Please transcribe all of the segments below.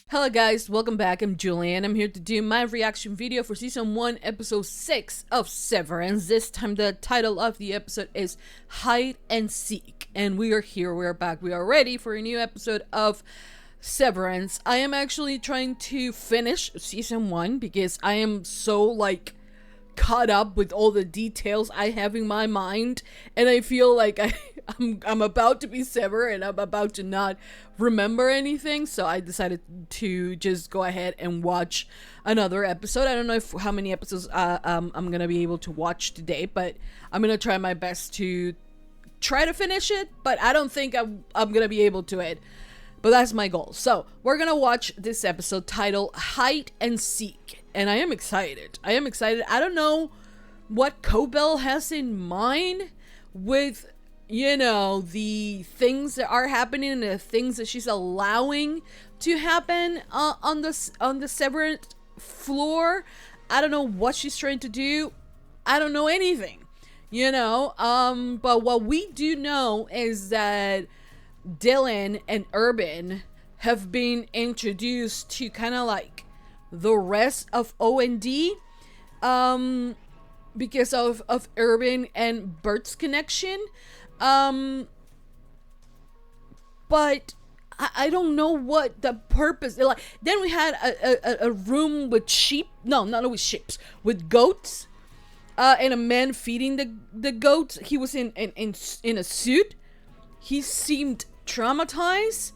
Hello guys, welcome back. I'm Julian. I'm here to do my reaction video for season 1, episode 6 of Severance. This time the title of the episode is Hide and Seek. And we are here, we are back, we are ready for a new episode of Severance. I am actually trying to finish season 1 because I am so caught up with all the details I have in my mind, and I feel like I'm about to be severed and I'm about to not remember anything, so I decided to just go ahead and watch another episode. I don't know how many episodes I'm gonna be able to watch today, but I'm gonna try my best to try to finish it, but I don't think I'm gonna be able to it. But that's my goal. So we're gonna watch this episode titled Hide and Seek. And I am excited. I don't know what Cobell has in mind with, the things that are happening and the things that she's allowing to happen on the Severance floor. I don't know what she's trying to do. I don't know anything, but what we do know is that Dylan and Urban have been introduced to kind of the rest of O&D because of Urban and Bert's connection, but I don't know what the purpose. Then we had a room with sheep. No, not with sheep, with goats, and a man feeding the goats. He was in a suit. He seemed traumatized.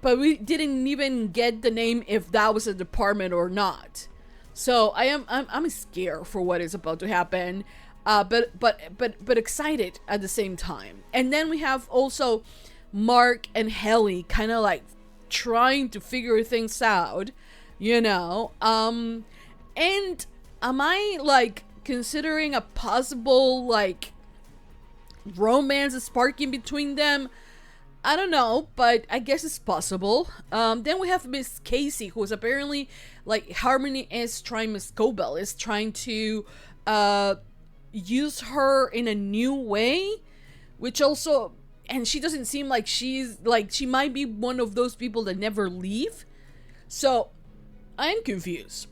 But we didn't even get the name if that was a department or not. So I'm scared for what is about to happen, but excited at the same time. And then we have also Mark and Helly kind of trying to figure things out, and am I considering a possible romance sparking between them? I don't know, but I guess it's possible. Then we have Miss Casey, who is apparently Harmony is trying, Miss Cobell is trying to use her in a new way, which also, and she doesn't seem like she's she might be one of those people that never leave. So I'm confused.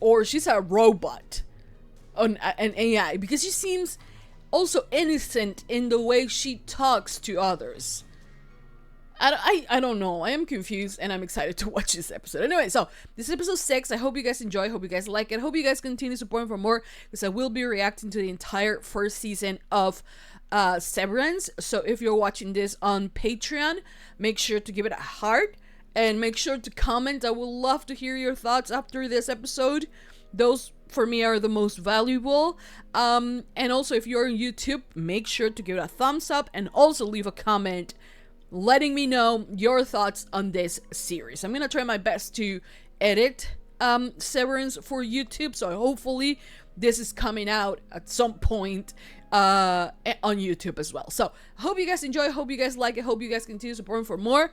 Or she's a robot, an AI, because she seems also innocent in the way she talks to others. I don't know. I am confused and I'm excited to watch this episode. Anyway, so this is episode 6. I hope you guys enjoy. I hope you guys like it. I hope you guys continue supporting for more, because I will be reacting to the entire first season of Severance. So if you're watching this on Patreon, make sure to give it a heart and make sure to comment. I would love to hear your thoughts after this episode. Those for me are the most valuable. And also, if you're on YouTube, make sure to give it a thumbs up and also leave a comment letting me know your thoughts on this series. I'm gonna try my best to edit Severance for YouTube, so hopefully this is coming out at some point on YouTube as well. So I hope you guys enjoy, hope you guys like it, hope you guys continue supporting for more.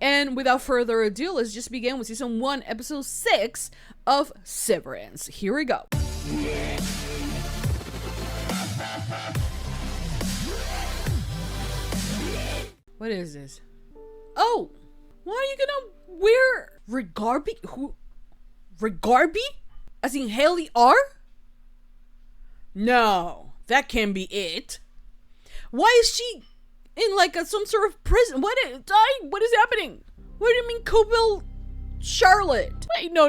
And without further ado, let's just begin with season 1, episode 6 of Severance. Here we go. What is this? Oh, why are you gonna wear Regarby? Who? Regarby? As in Haley R? No, that can't be it. Why is she in some sort of prison? What is happening? What do you mean, Cobell Charlotte? Wait, no.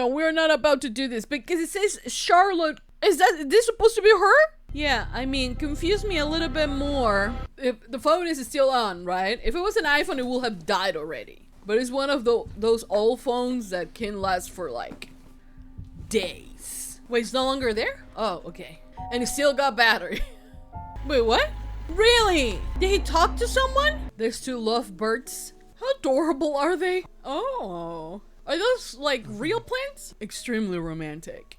We're not about to do this because it says Charlotte. Is this supposed to be her? Yeah, I mean, confuse me a little bit more. If the phone is still on, right? If it was an iPhone, it would have died already. But it's one of those old phones that can last for days. Wait, it's no longer there? Oh, okay. And it still got battery. Wait, what? Really? Did he talk to someone? There's 2 lovebirds. How adorable are they? Oh. Are those real plants? Extremely romantic.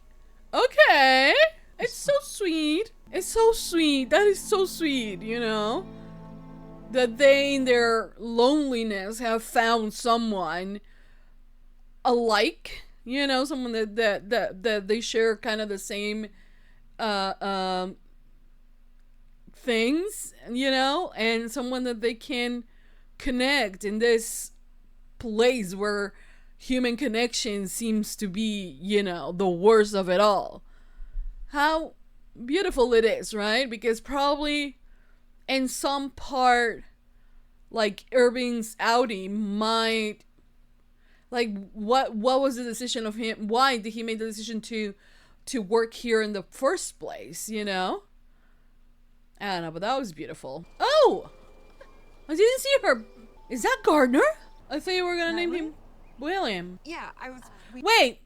Okay. It's so sweet. It's so sweet. That is so sweet, that they in their loneliness have found someone alike, someone that they share kind of the same things, and someone that they can connect in this place where human connection seems to be, you know, the worst of it all. How beautiful it is, right? Because probably in some part, like Irving's Audi might, like, what was the decision of him? Why did he make the decision to work here in the first place, you know? I don't know, but that was beautiful. Oh! I didn't see her. Is that Gardner? I thought you were gonna name him William. Yeah, I was... Wait!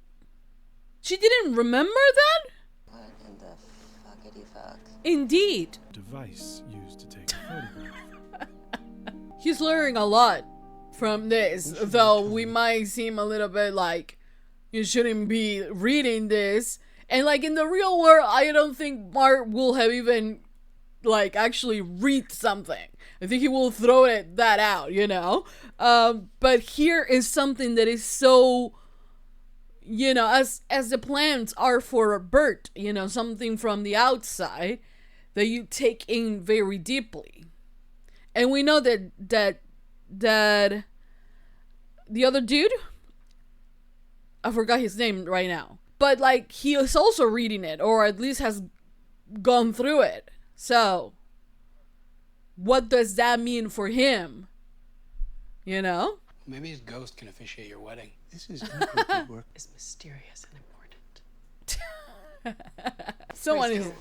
She didn't remember that? What in the fuckity fuck? Indeed. Device used to take a photograph. He's learning a lot from this, though we might seem a little bit like you shouldn't be reading this. And like in the real world, I don't think Mark will have even like actually read something. I think he will throw that out, you know? But here is something that is so, you know, as the plans are for a bird, you know, something from the outside that you take in very deeply. And we know that the other dude, I forgot his name right now, but like he is also reading it, or at least has gone through it. So what does that mean for him? You know? Maybe his ghost can officiate your wedding. This is incomplete work. It's mysterious and important. Someone is.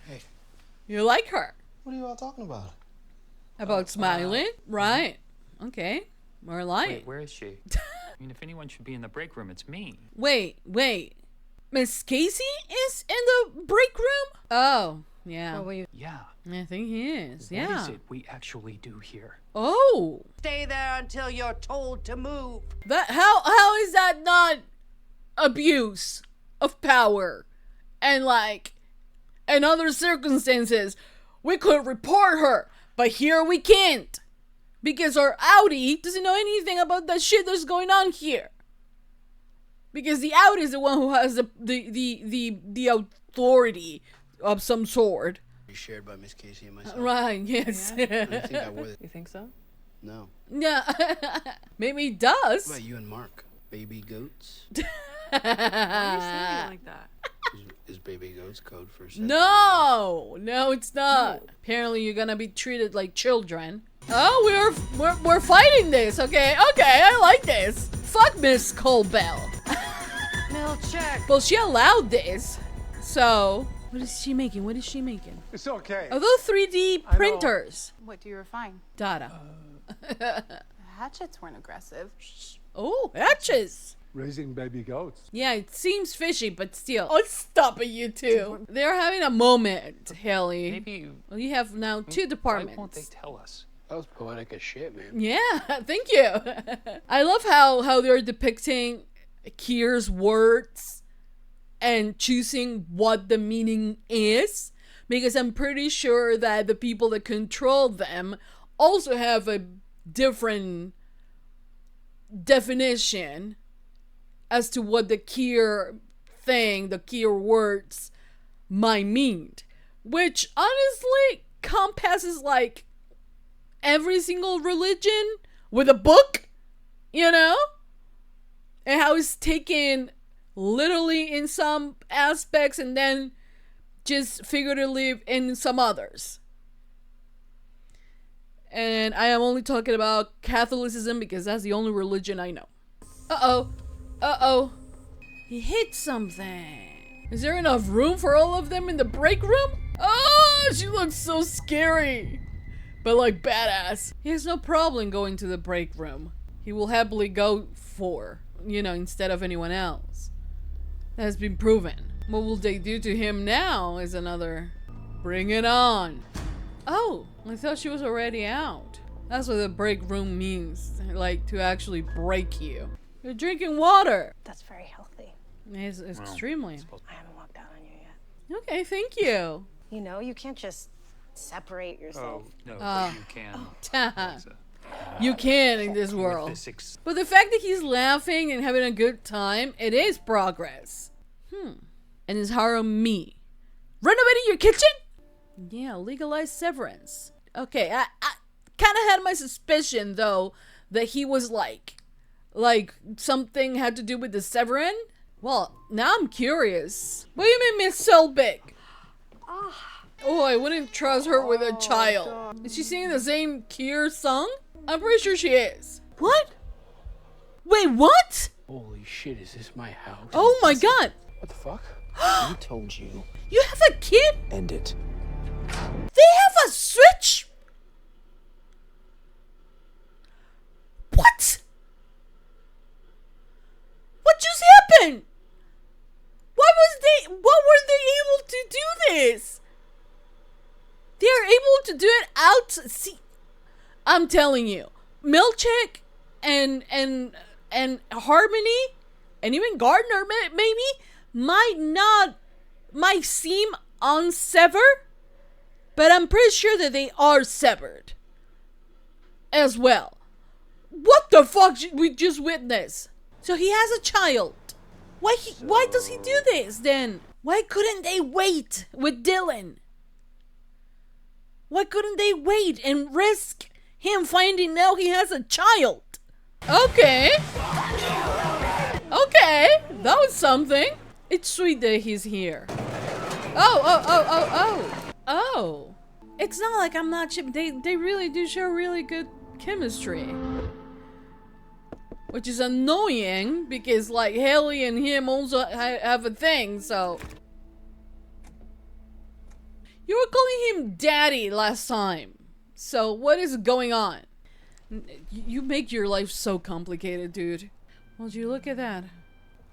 Hey, You like her? what are you all talking about? About smiling? Right. Okay. More light. Wait, where is she? I mean, if anyone should be in the break room, it's me. Wait. Miss Casey is in the break room? Oh, yeah. What will you... Yeah. I think he is. What Yeah. is it we actually do here? Oh. Stay there until you're told to move. That how is that not abuse of power? And like in other circumstances, we could report her, but here we can't. Because our Audi doesn't know anything about that shit that's going on here. Because the Audi is the one who has the authority of some sort. You're shared by Miss Casey and myself. Right, yes. I don't think I would. You think so? No. Yeah. Maybe he What does. about you and Mark? Baby goats? Why are you saying it like that? Is baby goats code for sex? No, it's not. Apparently, you're gonna be treated like children. Oh, we're fighting this. Okay, I like this. Fuck Miss Colbell. Mill check. Well, she allowed this. So, what is she making? It's okay. Are those 3D printers? What do you refine? Data. Hatchets weren't aggressive. Oh, hatches. Raising baby goats. Yeah, it seems fishy, but still. Oh, stop it, you two. They're having a moment, Haley. Maybe. Well, you have now two departments. Why won't they tell us? That was poetic as shit, man. Yeah, thank you. I love how they're depicting Kier's words and choosing what the meaning is, because I'm pretty sure that the people that control them also have a different definition as to what the Kier thing, the Kier words might mean, which honestly compasses like every single religion with a book, you know? And how it's taken literally in some aspects and then just figuratively in some others. And I am only talking about Catholicism because that's the only religion I know. Uh-oh. He hit something. Is there enough room for all of them in the break room? Oh, she looks so scary. But like badass. He has no problem going to the break room. He will happily go for, instead of anyone else. That has been proven. What will they do to him now is another. Bring it on. Oh, I thought she was already out. That's what the break room means. Like to actually break you. You're drinking water. That's very healthy. It's extremely. I haven't walked out on you yet. Okay, thank you. You know, you can't just separate yourself. Oh, no, but you can. You can in this world. But the fact that he's laughing and having a good time, it is progress. And it's hiring me. Renovating your kitchen? Yeah, legalize severance. Okay, kind of had my suspicion though that he was like something had to do with the Severance. Well, now I'm curious. What do you mean Miss Selbig? Oh, I wouldn't trust her with a child. Is she singing the same Kier song? I'm pretty sure she is. What? Wait, what? Holy shit, is this my house? Oh my god. What the fuck? I told you. You have a kid? End it. They have a switch? What? What just happened? What were they able to do this? They're able to do it out. See, I'm telling you, Milchick and Harmony and even Gardner maybe might seem unsevered, but I'm pretty sure that they are severed as well. What the fuck we just witnessed? So he has a child. Why does he do this then? Why couldn't they wait with Dylan? Why couldn't they wait and risk him finding out he has a child? Okay. Okay, that was something. It's sweet that he's here. Oh. It's not like I'm not chip. They really do show really good chemistry. Which is annoying because like Haley and him also have a thing, so. You were calling him daddy last time. So what is going on? You make your life so complicated, dude. Would you look at that?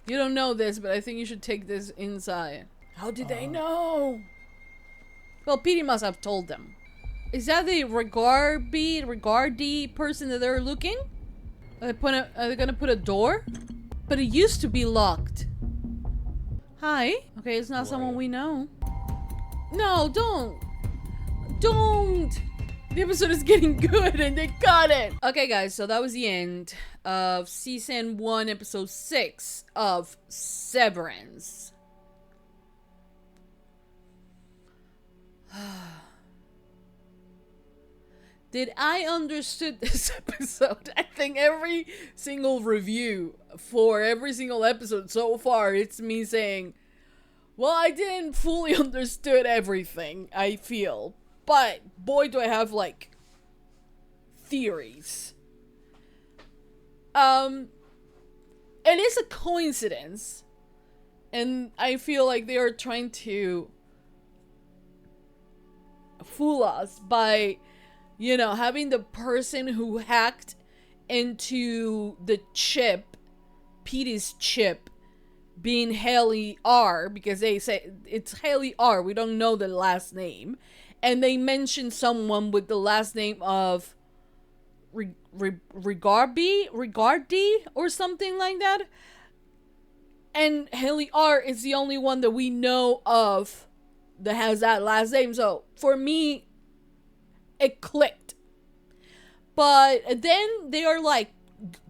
You don't know this, but I think you should take this inside. How did they know? Well, Petey must have told them. Is that the regardee person that they're looking? Are they gonna put a door? But it used to be locked. Hi. Okay, it's not someone we know. No, don't. The episode is getting good and they got it. Okay, guys, so that was the end of season 1, episode 6 of Severance. Did I understood this episode? I think every single review for every single episode so far, it's me saying, well, I didn't fully understood everything, I feel. But, boy, do I have, like, theories. It is a coincidence. And I feel like they are trying to fool us by, you know, having the person who hacked into the chip, Petey's chip, being Haley R, because they say it's Haley R, we don't know the last name. And they mention someone with the last name of Regardie or something like that. And Haley R is the only one that we know of that has that last name. So for me, it clicked. But then they are like,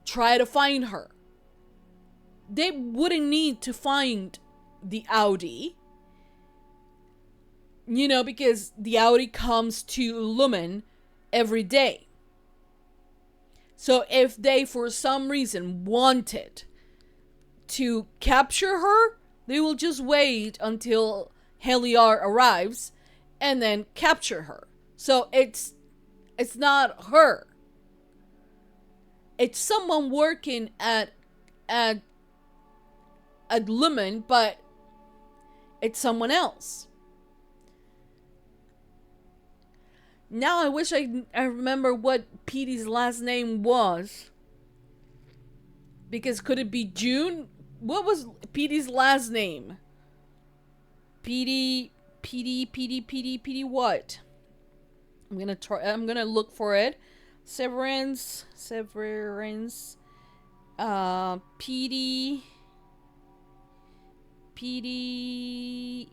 try to find her. They wouldn't need to find the Audi. You know, because the Audi comes to Lumen every day. So if they, for some reason, wanted to capture her, they will just wait until Heliar arrives and then capture her. So it's not her. It's someone working at Lumen, but it's someone else. Now I wish I remember what Petey's last name was. Because could it be June? What was Petey's last name? Petey what? I'm gonna look for it. Severance. Petey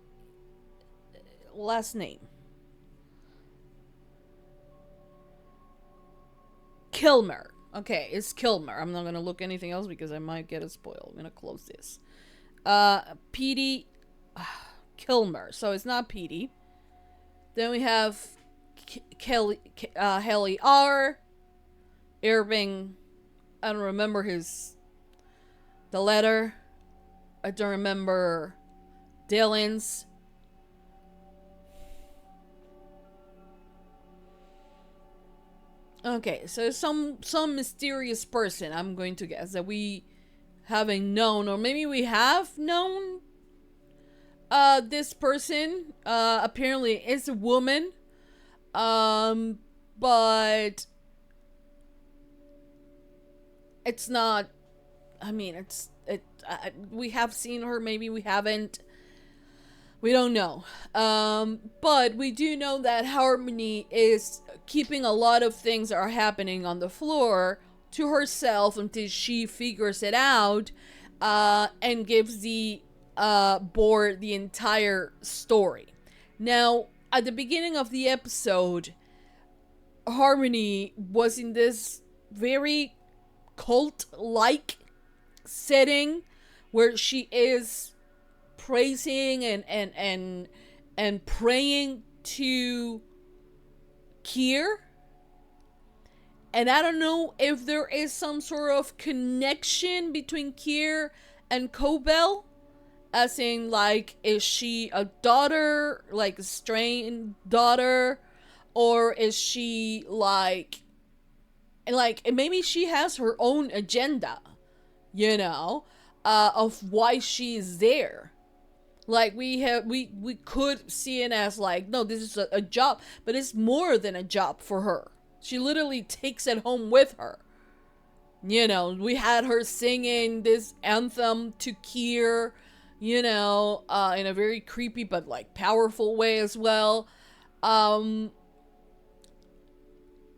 last name. Kilmer. Okay, it's Kilmer. I'm not gonna look anything else because I might get a spoil. I'm gonna close this. Petey Kilmer. So it's not Petey. Then we have Haley R. Irving, I don't remember the letter. I don't remember Dylan's. Okay, so some mysterious person, I'm going to guess, that we haven't known, or maybe we have known this person. Apparently is a woman. But it's not, I mean, we have seen her, maybe we haven't. We don't know. But we do know that Harmony is keeping a lot of things that are happening on the floor to herself until she figures it out, and gives the board the entire story. Now, at the beginning of the episode, Harmony was in this very cult-like setting where she is praising and praying to Kier. And I don't know if there is some sort of connection between Kier and Cobell. As in, like, is she a daughter, like a strained daughter? Or is she like maybe she has her own agenda, you know, of why she is there. Like, we could see it as like, no, this is a job, but it's more than a job for her. She literally takes it home with her. You know, we had her singing this anthem to Kier, you know, in a very creepy but like powerful way as well. And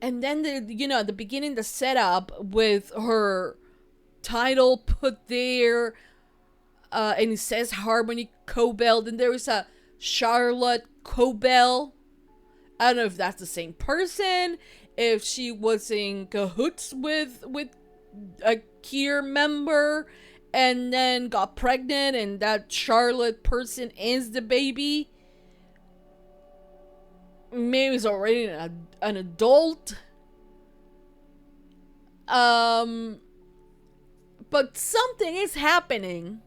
then at the beginning, the setup with her title put there, and it says Harmony Cobell. Then there is a Charlotte Cobell. I don't know if that's the same person, if she was in cahoots with a Kier member and then got pregnant and that Charlotte person is the baby. Maybe he's already an adult. But something is happening.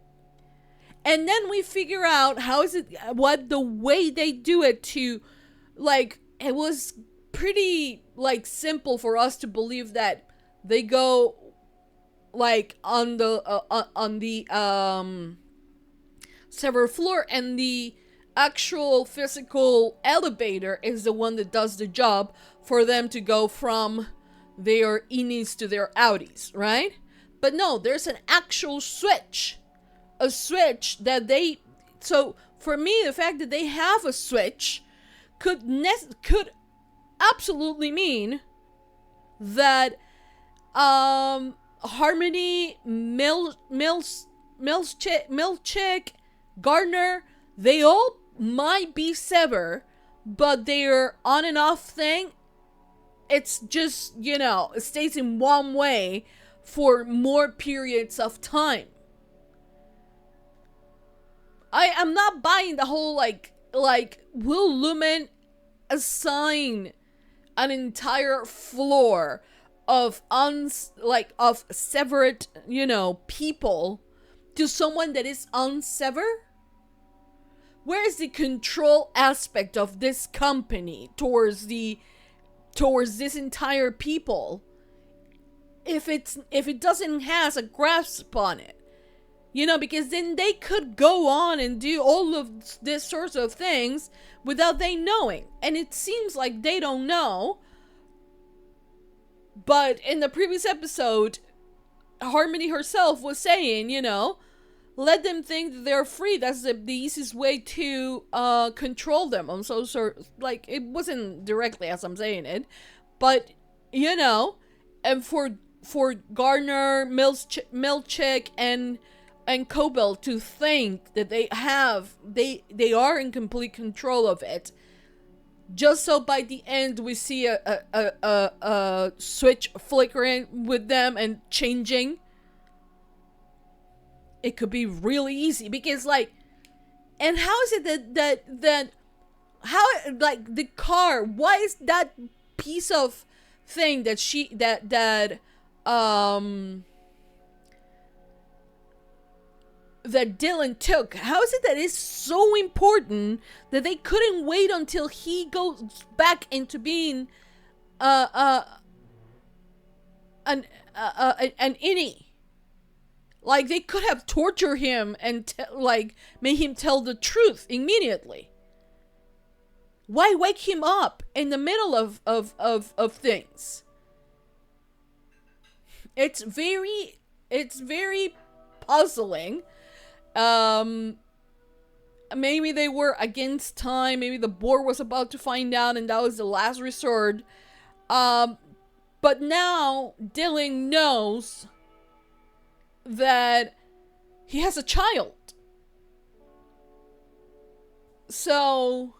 And then we figure out what the way they do it to, like, it was pretty, like, simple for us to believe that they go, like, on the severed floor, and the actual physical elevator is the one that does the job for them to go from their innies to their outies, right? But no, there's an actual switch. A switch that they... So, for me, the fact that they have a switch could absolutely mean that Harmony, Milchick, Gardner, they all might be severed, but their on and off thing, it's just, you know, it stays in one way for more periods of time. I am not buying the whole like will Lumen assign an entire floor of severed, you know, people to someone that is unsevered? Where is the control aspect of this company towards this entire people if it doesn't has a grasp on it? You know, because then they could go on and do all of this sorts of things without they knowing. And it seems like they don't know. But in the previous episode, Harmony herself was saying, you know, let them think that they're free. That's the easiest way to control them. I'm so sorry. Like, it wasn't directly as I'm saying it. But, you know, and for Gardner, Milchick, and Cobell to think that they are in complete control of it, just so by the end we see a switch flickering with them and changing. It could be really easy because, like, and how is it that how, like, the car, why is that piece of thing that that Dylan took, how is it that it's so important that they couldn't wait until he goes back into being an innie? Like, they could have tortured him and like made him tell the truth immediately. Why wake him up in the middle of things? It's very puzzling. Maybe they were against time. Maybe the board was about to find out, and that was the last resort. But now Dylan knows that he has a child. So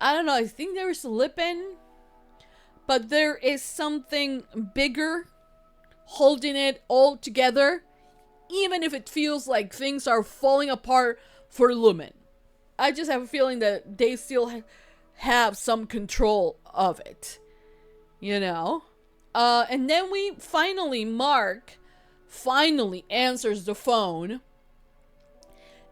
I don't know. I think they're slipping, but there is something bigger holding it all together. Even if it feels like things are falling apart for Lumen. I just have a feeling that they still have some control of it. You know? And then Mark finally answers the phone.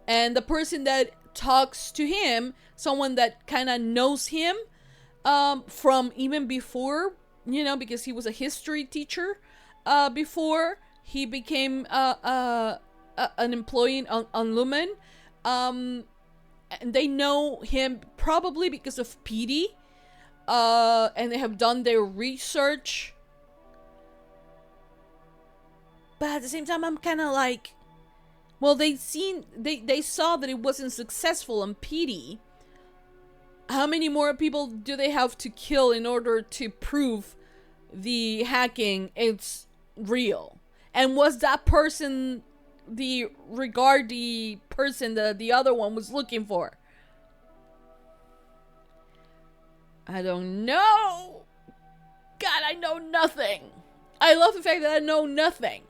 And the person that talks to him, someone that kind of knows him from even before, you know, because he was a history teacher before he became an employee on Lumen. And they know him probably because of PD. And they have done their research. But at the same time, I'm kind of like, well, they saw that it wasn't successful on PD. How many more people do they have to kill in order to prove the hacking is real? And was that person the person that the other one was looking for? I don't know. God, I know nothing. I love the fact that I know nothing.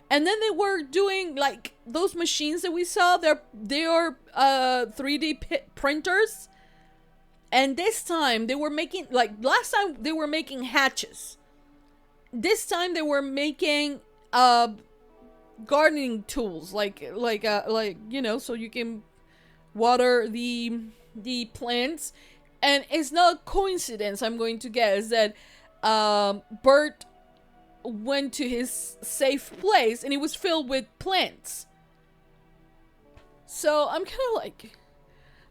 And then they were doing, like, those machines that we saw. They are 3D printers. And this time they were making, like, last time they were making hatches. This time they were making gardening tools, like you know, so you can water the plants. And it's not a coincidence, I'm going to guess, that Bert went to his safe place and it was filled with plants. So I'm kind of like,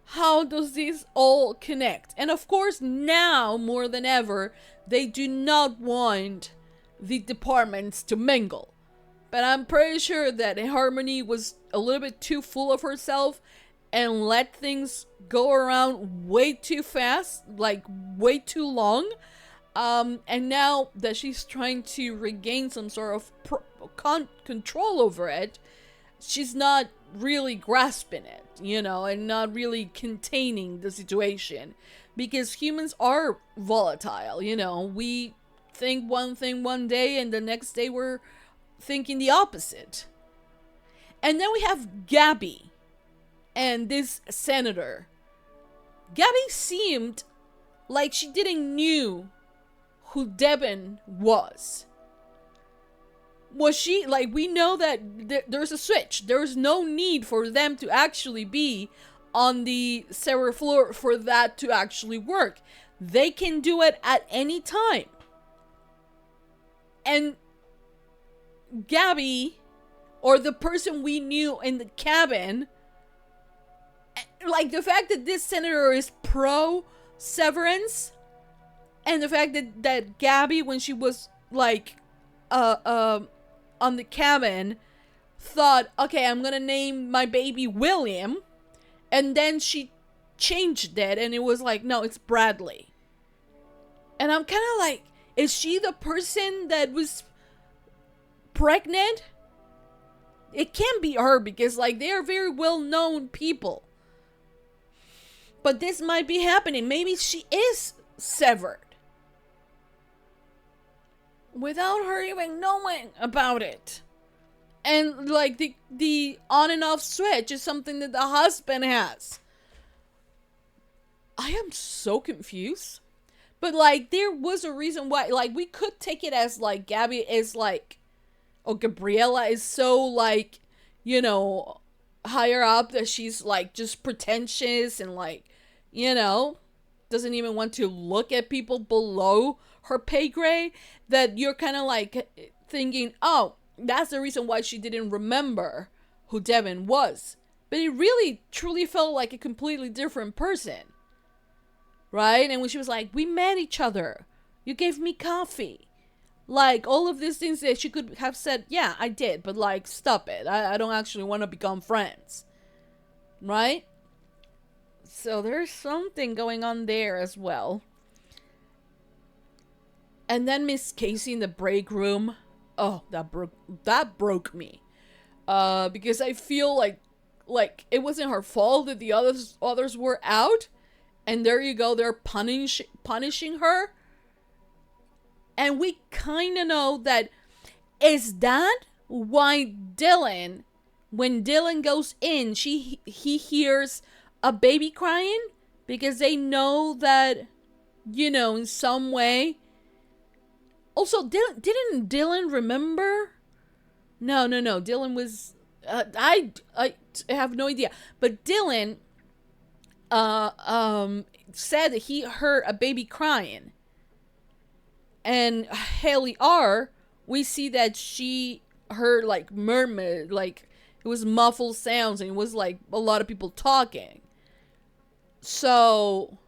how does this all connect? And of course, now more than ever, they do not want the departments to mingle. But I'm pretty sure that Harmony was a little bit too full of herself and let things go around way too fast, like way too long. And now that she's trying to regain some sort of control over it, she's not really grasping it, you know, and not really containing the situation. Because humans are volatile, you know. We think one thing one day and the next day we're thinking the opposite. And then we have Gabby and this senator. Gabby seemed like she didn't knew who Devin was. Was she, like, we know that there's a switch. There's no need for them to actually be on the server floor for that to actually work. They can do it at any time. And Gabby, or the person we knew in the cabin, like the fact that this senator is pro Severance, and the fact that Gabby, when she was like on the cabin, thought, okay, I'm gonna name my baby William, and then she changed it and it was like, no, it's Bradley. And I'm kind of like, is she the person that was pregnant? It can't be her, because like they are very well-known people. But this might be happening. Maybe she is severed without her even knowing about it. And like the on and off switch is something that the husband has. I am so confused. But like there was a reason why, like we could take it as like Gabby is like, or Gabriella is so like, you know, higher up that she's like just pretentious and like, you know, doesn't even want to look at people below her pay grade, that you're kind of like thinking, oh, that's the reason why she didn't remember who Devin was. But it really truly felt like a completely different person. Right? And when she was like, we met each other. You gave me coffee. Like, all of these things that she could have said, yeah, I did. But, like, stop it. I don't actually want to become friends. Right? So there's something going on there as well. And then Miss Casey in the break room. Oh, that broke me. Because I feel like it wasn't her fault that the others were out. And there you go, they're punishing her. And we kind of know that, is that why Dylan, when Dylan goes in, he hears a baby crying? Because they know that, you know, in some way. Also, didn't Dylan remember? No. Dylan was, I have no idea. But Dylan said that he heard a baby crying. And Haley R, we see that she heard like murmur, like it was muffled sounds, and it was like a lot of people talking. So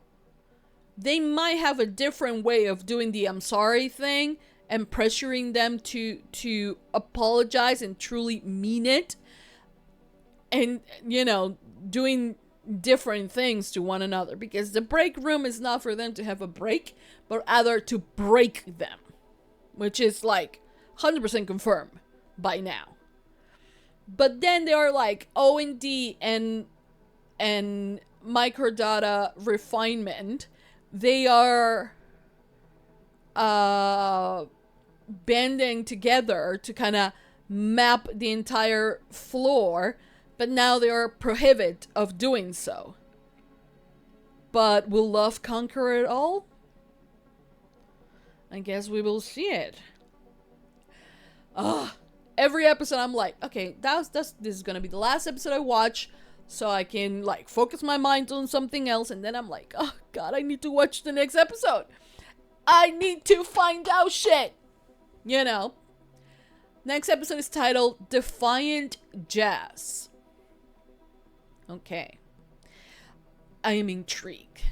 they might have a different way of doing the I'm sorry thing and pressuring them to apologize and truly mean it. And, you know, doing different things to one another, because the break room is not for them to have a break, but rather to break them, which is like 100% confirmed by now. But then there are like O&D and microdata refinement. They are banding together to kind of map the entire floor. But now they are prohibited of doing so. But will love conquer it all? I guess we will see it. Every episode I'm like, okay, this is gonna be the last episode I watch, so I can like focus my mind on something else, and then I'm like, oh god, I need to watch the next episode. I need to find out shit. You know. Next episode is titled Defiant Jazz. Okay. I am intrigued,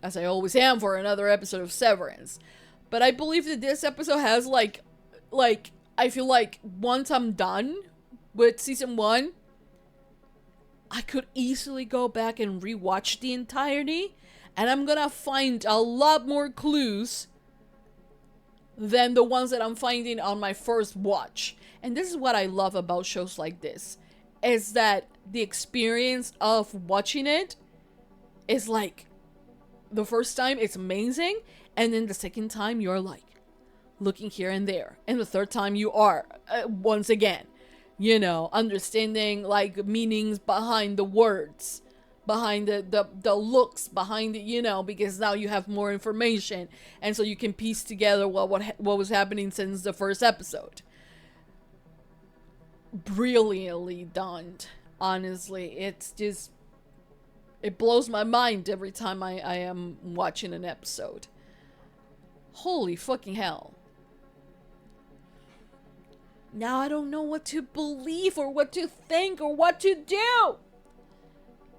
as I always am for another episode of Severance. But I believe that this episode has like I feel like once I'm done with season 1, I could easily go back and rewatch the entirety, and I'm gonna find a lot more clues than the ones that I'm finding on my first watch. And this is what I love about shows like this, is that the experience of watching it is like, the first time it's amazing, and then the second time you're like looking here and there, and the third time you are once again, you know, understanding like meanings behind the words, behind the looks, behind the, you know, because now you have more information, and so you can piece together what was happening since the first episode. Brilliantly done. Honestly, it's just, it blows my mind every time I am watching an episode. Holy fucking hell. Now I don't know what to believe or what to think or what to do.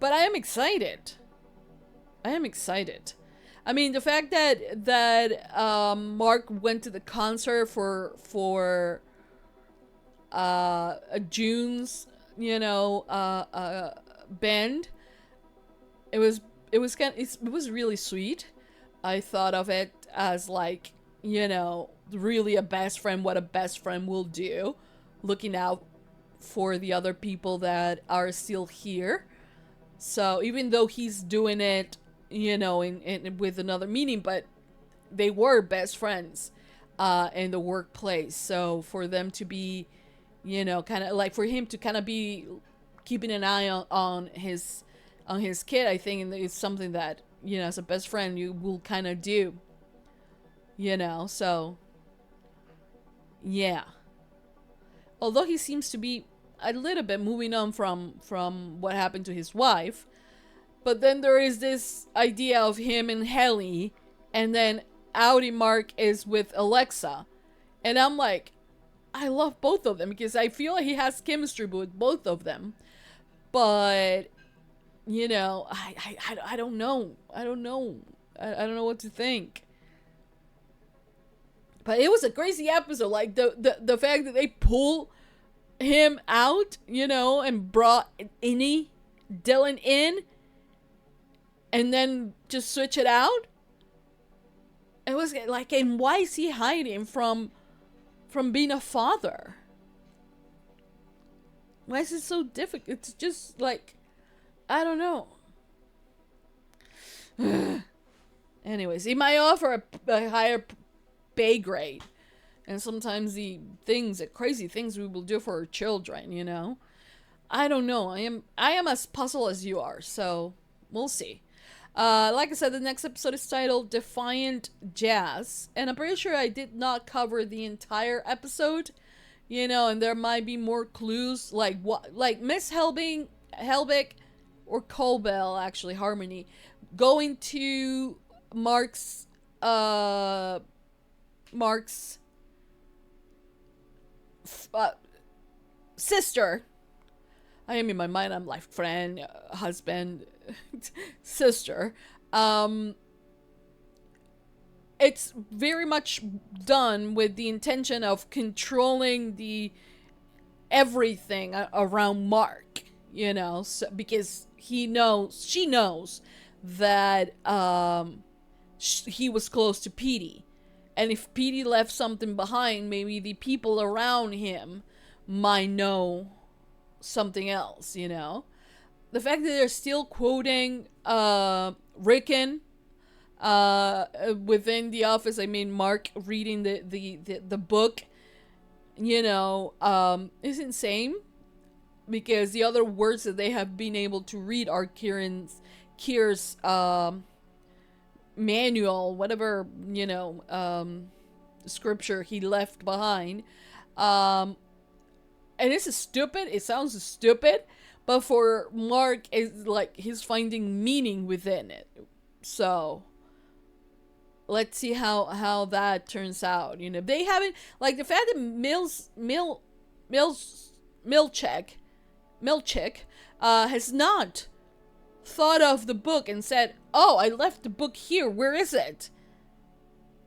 But I am excited. I mean, the fact that Mark went to the concert for June's, you know, band, it was really sweet. I thought of it as like, you know, really a best friend, what a best friend will do, looking out for the other people that are still here. So even though he's doing it, you know, in with another meaning, but they were best friends in the workplace. So for them to be, you know, kind of like for him to kind of be keeping an eye on his kid, I think it's something that, you know, as a best friend, you will kind of do. You know, so yeah. Although he seems to be a little bit moving on from what happened to his wife, but then there is this idea of him and Helly, and then Audi Mark is with Alexa, and I'm like, I love both of them because I feel like he has chemistry with both of them, but you know, I don't know, I don't know what to think. But it was a crazy episode, like the fact that they pull him out, you know, and brought Dylan in, and then just switch it out. It was like, and why is he hiding from being a father? Why is it so difficult? It's just like, I don't know. Anyways, he might offer a higher pay grade. And sometimes the crazy things we will do for our children, you know? I don't know. I am as puzzled as you are, so we'll see. Like I said, the next episode is titled Defiant Jazz. And I'm pretty sure I did not cover the entire episode, you know, and there might be more clues, like what, like Miss Helbig or Colbell, actually, Harmony, going to Mark's sister. I am in my mind, I'm like friend, husband, sister. It's very much done with the intention of controlling the everything around Mark, you know, so, because she knows that he was close to Petey. And if Petey left something behind, maybe the people around him might know something else, you know? The fact that they're still quoting Rickon within the office, I mean, Mark reading the book, you know, is insane. Because the other words that they have been able to read are Kier's manual, whatever, you know, scripture he left behind. And this is stupid. It sounds stupid, but for Mark, it's like he's finding meaning within it. So let's see how that turns out. You know, they haven't, like, the fact that Milchick has not thought of the book and said, oh, I left the book here, where is it?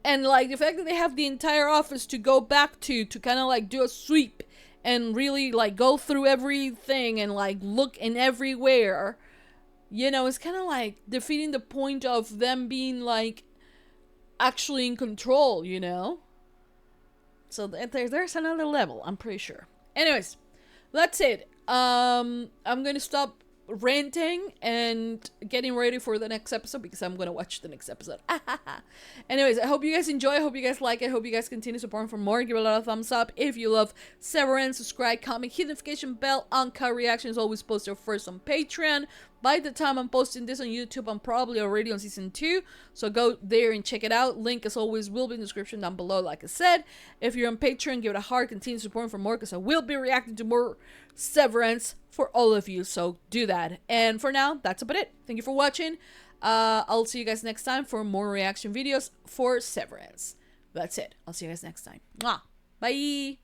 And like the fact that they have the entire office to go back to kind of like do a sweep and really like go through everything and like look in everywhere, you know, it's kind of like defeating the point of them being like actually in control, you know? So there's another level, I'm pretty sure. Anyways, that's it. I'm gonna stop ranting and getting ready for the next episode because I'm gonna watch the next episode. Anyways, I hope you guys enjoy. I hope you guys like it. I hope you guys continue supporting for more. Give it a lot of thumbs up if you love Severance. Subscribe, comment, hit the notification bell. Uncut reactions always posted first on Patreon. By the time I'm posting this on YouTube, I'm probably already on season 2, so go there and check it out. Link, as always, will be in the description down below, like I said. If you're on Patreon, give it a heart. Continue supporting for more, because I will be reacting to more Severance for all of you, so do that. And for now, that's about it. Thank you for watching. I'll see you guys next time for more reaction videos for Severance. That's it. I'll see you guys next time. Mwah. Bye.